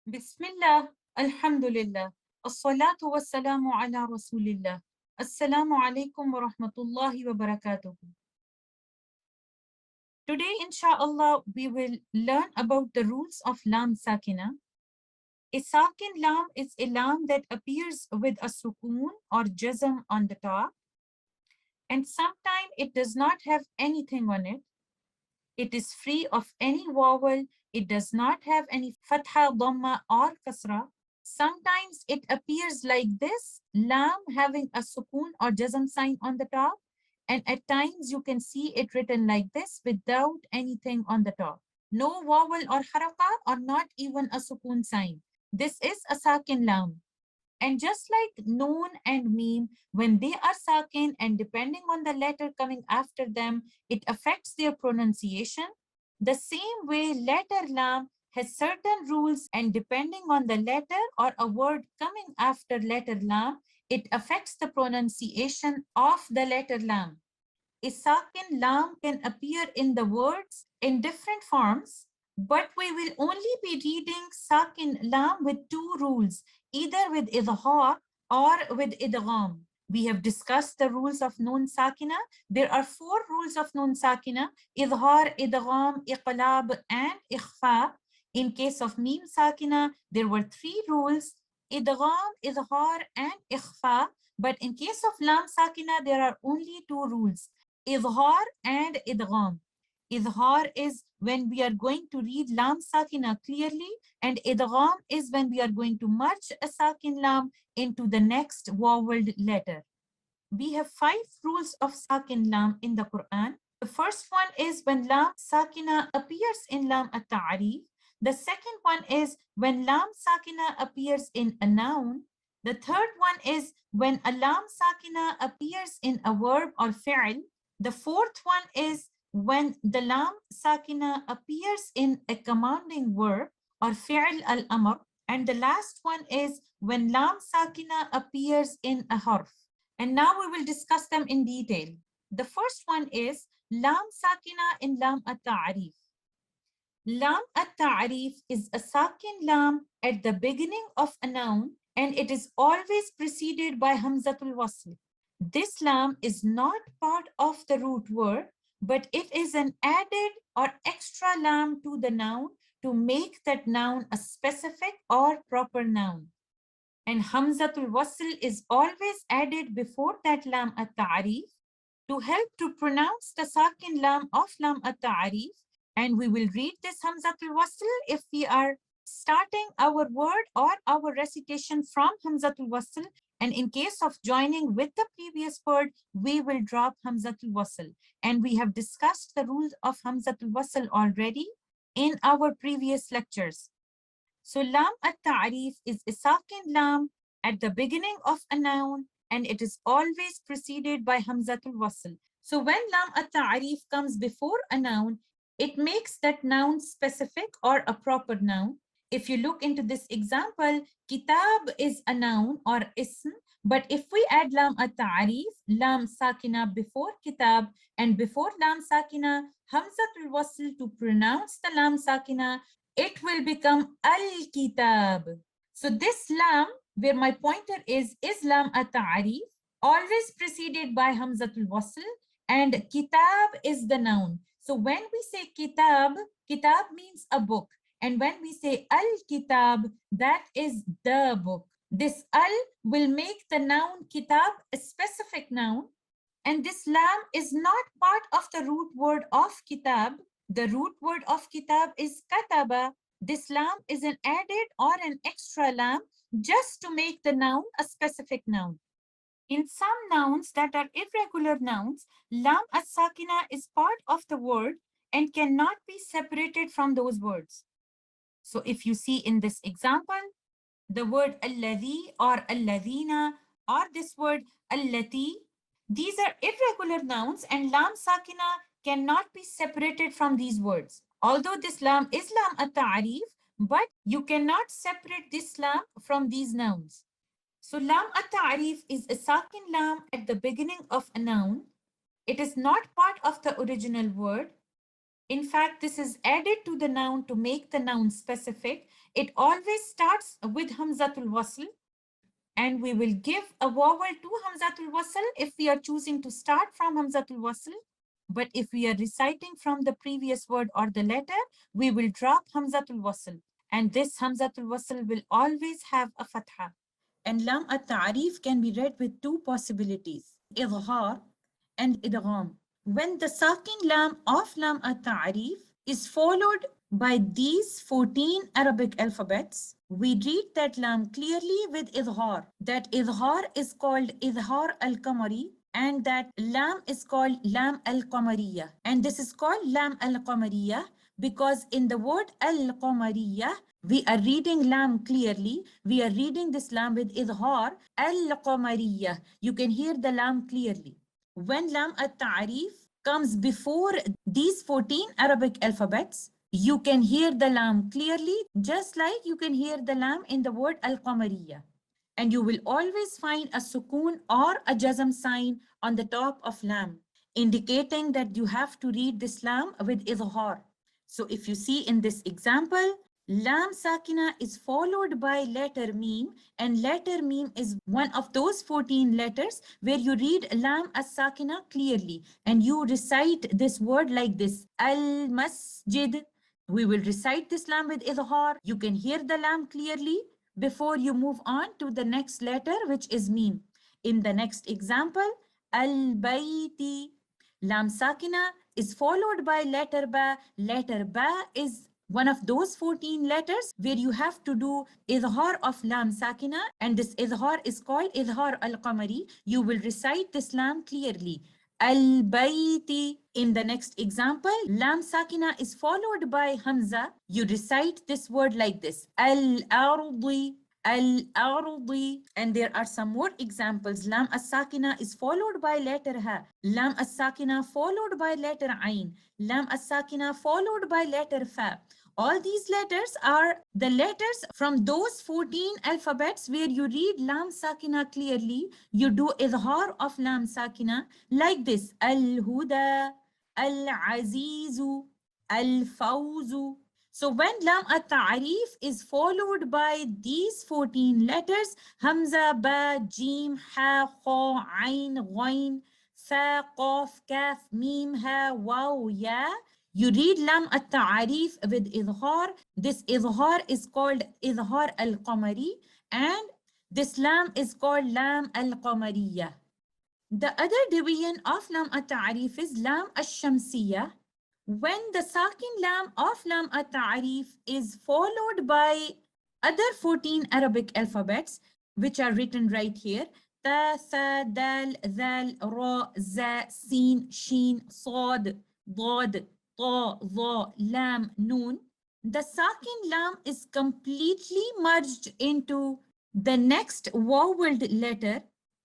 Bismillah, Alhamdulillah, As-salatu was-salamu ala Rasulillah. Assalamu alaikum wa rahmatullahi wa barakatuh. Today, inshallah, we will learn about the rules of Lam Sakina. A Sakin Lam is a Lam that appears with a Sukoon or Jazm on the top, and sometimes it does not have anything on it. It is free of any vowel. It does not have any fatha, dhamma, or kasra. Sometimes it appears like this, lam having a sukoon or jazm sign on the top. And at times you can see it written like this without anything on the top. No vowel or haraka or not even a sukoon sign. This is a sakin lam. And just like noon and meme, when they are sakin and depending on the letter coming after them, it affects their pronunciation. The same way letter lam has certain rules and depending on the letter or a word coming after letter lam, it affects the pronunciation of the letter lam. A sakin lam can appear in the words in different forms, but we will only be reading sakin lam with two rules, either with idhar or with idgham. We have discussed the rules of nun sakina. There are four rules of nun sakina: idhar, idgham, iqlab, and ikhfa. In case of mim sakina, there were three rules: idgham, idhar, and ikhfa. But in case of lam sakina, there are only two rules: Idhar and idgham. Idhar is when we are going to read lam sakina clearly, and idgham is when we are going to merge a sakin lam into the next voweled letter. We have five rules of sakin lam in the Quran. The first one is when lam sakina appears in Laam At-Tareef. The second one is when lam sakina appears in a noun. The third one is when a lam sakina appears in a verb or fi'l. The fourth one is when the lam sakina appears in a commanding verb or fi'l al-amr. And the last one is when lam sakina appears in a harf. And now we will discuss them in detail. The first one is Lam Sakina in Laam At-Tareef. Laam At-Tareef is a Sakin Lam at the beginning of a noun and it is always preceded by Hamzatul Wasl. This Lam is not part of the root word, but it is an added or extra Lam to the noun to make that noun a specific or proper noun. And Hamzatul Wasl is always added before that Lam At-Ta'arif to help to pronounce the Sakin Lam of Lam At-Ta'arif. And we will read this Hamzatul Wasl if we are starting our word or our recitation from Hamzatul Wasl. And in case of joining with the previous word, we will drop Hamzatul Wasl. And we have discussed the rules of Hamzatul Wasl already in our previous lectures. So Lam At-Ta'arif is a Sakin Lam at the beginning of a noun and it is always preceded by Hamzatul Wasl. So when Lam At-Ta'arif comes before a noun, it makes that noun specific or a proper noun. If you look into this example, Kitab is a noun or ism, but if we add Lam At-Ta'arif, Lam Sakina before Kitab and before Lam Sakina, Hamzatul Wasl to pronounce the Lam Sakina, it will become Al-Kitab. So this Lam, where my pointer is Lam At-Ta'arif, always preceded by Hamzatul Wasl, and Kitab is the noun. So when we say Kitab, Kitab means a book. And when we say Al-Kitab, that is the book. This Al will make the noun Kitab a specific noun. And this Lam is not part of the root word of Kitab. The root word of Kitab is Kataba. This Lam is an added or an extra Lam just to make the noun a specific noun. In some nouns that are irregular nouns, Lam as-Sakina is part of the word and cannot be separated from those words. So if you see in this example, the word alladhi or alladhina or this word allati, these are irregular nouns and Lam Sakina cannot be separated from these words. Although this Lam is Lam At-Ta'arif, but you cannot separate this Lam from these nouns. So Lam At-Ta'arif is a Sakin Lam at the beginning of a noun. It is not part of the original word. In fact, this is added to the noun to make the noun specific. It always starts with Hamzatul Wasl, and we will give a vowel to Hamzatul Wasl if we are choosing to start from Hamzatul Wasl. But if we are reciting from the previous word or the letter, we will drop Hamzatul Wasl. And this Hamzatul Wasl will always have a fatha. And Lam At-Ta'arif can be read with two possibilities, Idhar and Idgham. When the Sakin Lam of Lam At-Ta'arif is followed by these 14 Arabic alphabets, we read that Lam clearly with Idhar. That Idhar is called Idhar al-Qamari, and that Lam is called Lam al-Qamariyah. And this is called Lam al-Qamariyah because in the word al-Qamariyah, we are reading Lam clearly. We are reading this Lam with Idhar al-Qamariyah. You can hear the Lam clearly. When Lam At-Ta'arif comes before these 14 Arabic alphabets, you can hear the Lam clearly, just like you can hear the Lam in the word Al-Qamariyah. And you will always find a sukoon or a jazm sign on the top of Lam, indicating that you have to read this Lam with Idhar. So if you see in this example, Lam Sakina is followed by letter Meme, and letter Meme is one of those 14 letters where you read Lam As-Sakina clearly, and you recite this word like this, Al-Masjid. We will recite this Lam with Idhar. You can hear the Lam clearly before you move on to the next letter, which is Meme. In the next example, Al-Bayti. Lam Sakina is followed by letter Ba. Letter Ba is one of those 14 letters where you have to do idhar of Lam Sakina, and this idhar is called idhar al-Qamari. You will recite this Lam clearly. Al-Bayti. In the next example, Lam Sakina is followed by Hamza. You recite this word like this. Al-Ardi. Al-Ardi. And there are some more examples. Lam As-Sakina is followed by letter Ha. Lam As-Sakina followed by letter Ain. Lam As-Sakina followed by letter Fa. All these letters are the letters from those 14 alphabets where you read Lam Sakina clearly. You do idhar of Lam Sakina like this. Al-Huda, Al-Azizu, Al-Fawzu. So when Lam At-Ta'arif is followed by these 14 letters, Hamza, Ba, Jim, Ha, Kha, Ain, Ghain, Fa, Qaf, Kaf, Mim, Ha, Waw, Ya. You read Lam At-Ta'arif with Idhar. This Idhar is called Idhar al-Qamari, and this Lam is called Lam al-Qamariyah. The other division of Lam At-Ta'arif is Lam al-Shamsiyah. When the Sakin Lam of Lam At-Ta'arif is followed by other 14 Arabic alphabets, which are written right here, Ta, Tha, Dal, Zal, Ra, Za, Sin, Shin, Sad, Dad, Ta, Dha, Lam, Noon, the Sakin Lam is completely merged into the next voweled letter,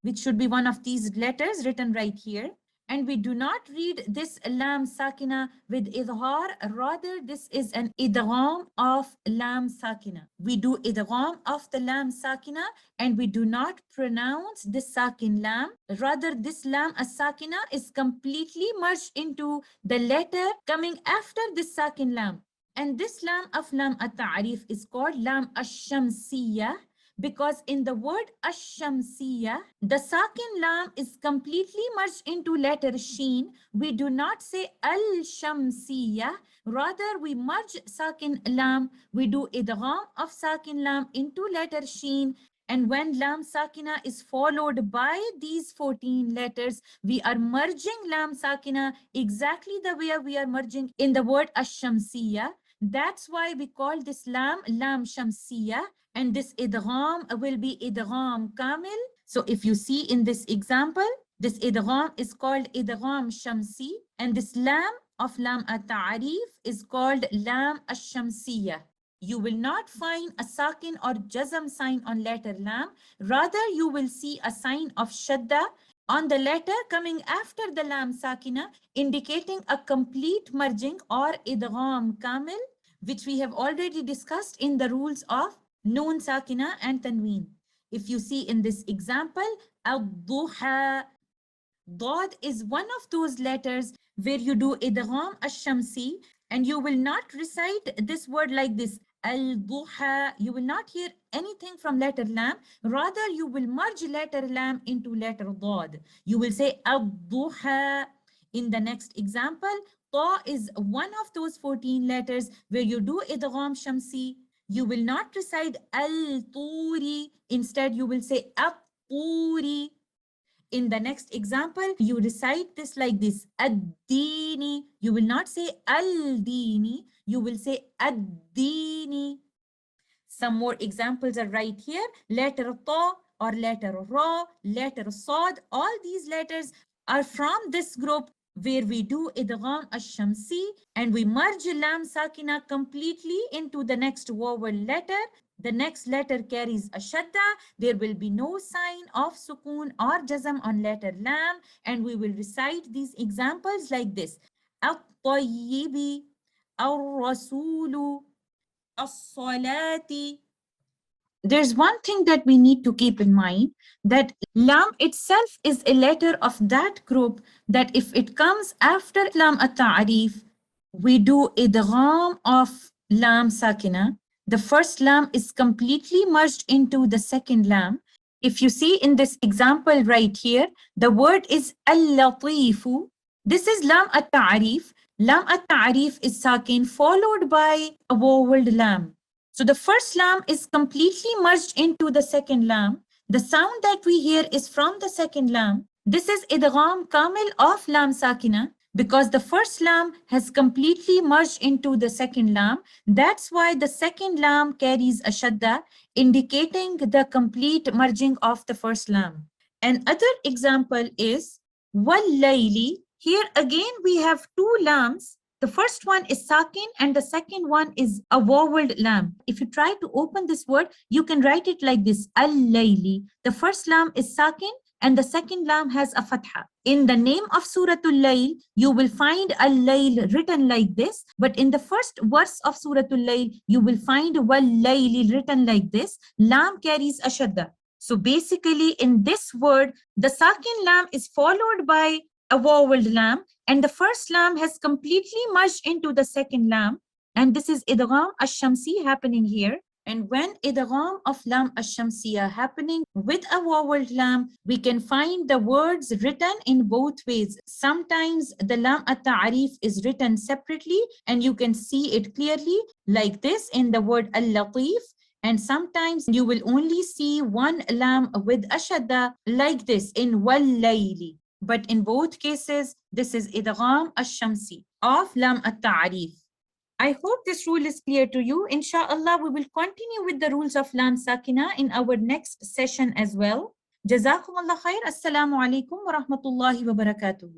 which should be one of these letters written right here. And we do not read this Lam Sakina with Idhar, rather this is an Idgham of Lam Sakina. We do Idgham of the Lam Sakina and we do not pronounce this Sakin Lam, rather this Lam As-Sakina is completely merged into the letter coming after this Sakin Lam. And this Lam of Lam At-Ta'arif is called Lam Ash-Shamsiyah, because in the word Ash-Shamsiyah, the Sakin Lam is completely merged into letter Sheen. We do not say Al-Shamsiyah, rather we merge Sakin Lam, we do Idgham of Sakin Lam into letter Sheen. And when Lam Sakina is followed by these 14 letters, we are merging Lam Sakina exactly the way we are merging in the word Ash-Shamsiyah. That's why we call this Lam Lam Shamsiyah, and this idgham will be idgham kamil. So if you see in this example, this idgham is called idgham shamsi, and this lam of Lam At-Ta'arif is called Lam Ash-Shamsiyah. You will not find a sakin or jazm sign on letter Lam, rather you will see a sign of shadda on the letter coming after the Lam Sakina, indicating a complete merging or idgham kamil, which we have already discussed in the rules of Noon Sakina and Tanween. If you see in this example, Ad-Duha, Dad is one of those letters where you do Idgham Ash-Shamsi And you will not recite this word like this, al-duha. You will not hear anything from letter lam. Rather, you will merge letter lam into letter dad. You will say al-duha. In the next example, ta is one of those 14 letters where you do idgham shamsi. You will not recite al-turi. Instead, you will say at-turi. In the next example, you recite this like this, ad-dini. You will not say al-dini, you will say ad-dini. Some more examples are right here. Letter ta or letter ra, letter sad, all these letters are from this group where we do idgham ash-shamsi and we merge lam sakina completely into the next vowel letter. The next letter carries a shadda. There will be no sign of sukoon or jazm on letter lam, and we will recite these examples like this. At-tayyibi, ar-rasulu, as-salati. There's one thing that we need to keep in mind, that lam itself is a letter of that group that if it comes after Laam At-Tareef, we do idgham of lam sakina. The first lam is completely merged into the second lam. If you see in this example right here, the word is al-latifu. This is Laam At-Tareef. Laam At-Tareef is Saakin followed by a voweled lam. So the first lam is completely merged into the second lam. The sound that we hear is from the second lam. This is idgham kamil of lam sakina because the first lam has completely merged into the second lam. That's why the second lam carries a shadda, indicating the complete merging of the first lam. Another example is wal-layli. Here again we have two lams. The first one is Saakin and the second one is a voweled lam. If you try to open this word, you can write it like this, al-layli. The first lam is Saakin and the second lam has a fatha. In the name of Suratul Layl, you will find al-layl written like this, but in the first verse of Suratul Layl, you will find wal-layli written like this. Lam carries a shadda. So basically in this word, the Saakin lam is followed by a voweled lam, and the first lam has completely merged into the second lam, and this is idgham ash-shamsi happening here. And when idgham of lam ash-shamsiya happening with a voweled lam, we can find the words written in both ways. Sometimes the lam at-ta'rif is written separately and you can see it clearly like this in the word al-latif, and sometimes you will only see one lam with a shadda like this in wal-layli. But in both cases, this is idgham ash-shamsi of lam at-ta'rif. I hope this rule is clear to you. Inshallah, we will continue with the rules of lam sakina in our next session as well. Jazakumullah khair. Assalamu alaikum wa rahmatullahi wa barakatuh.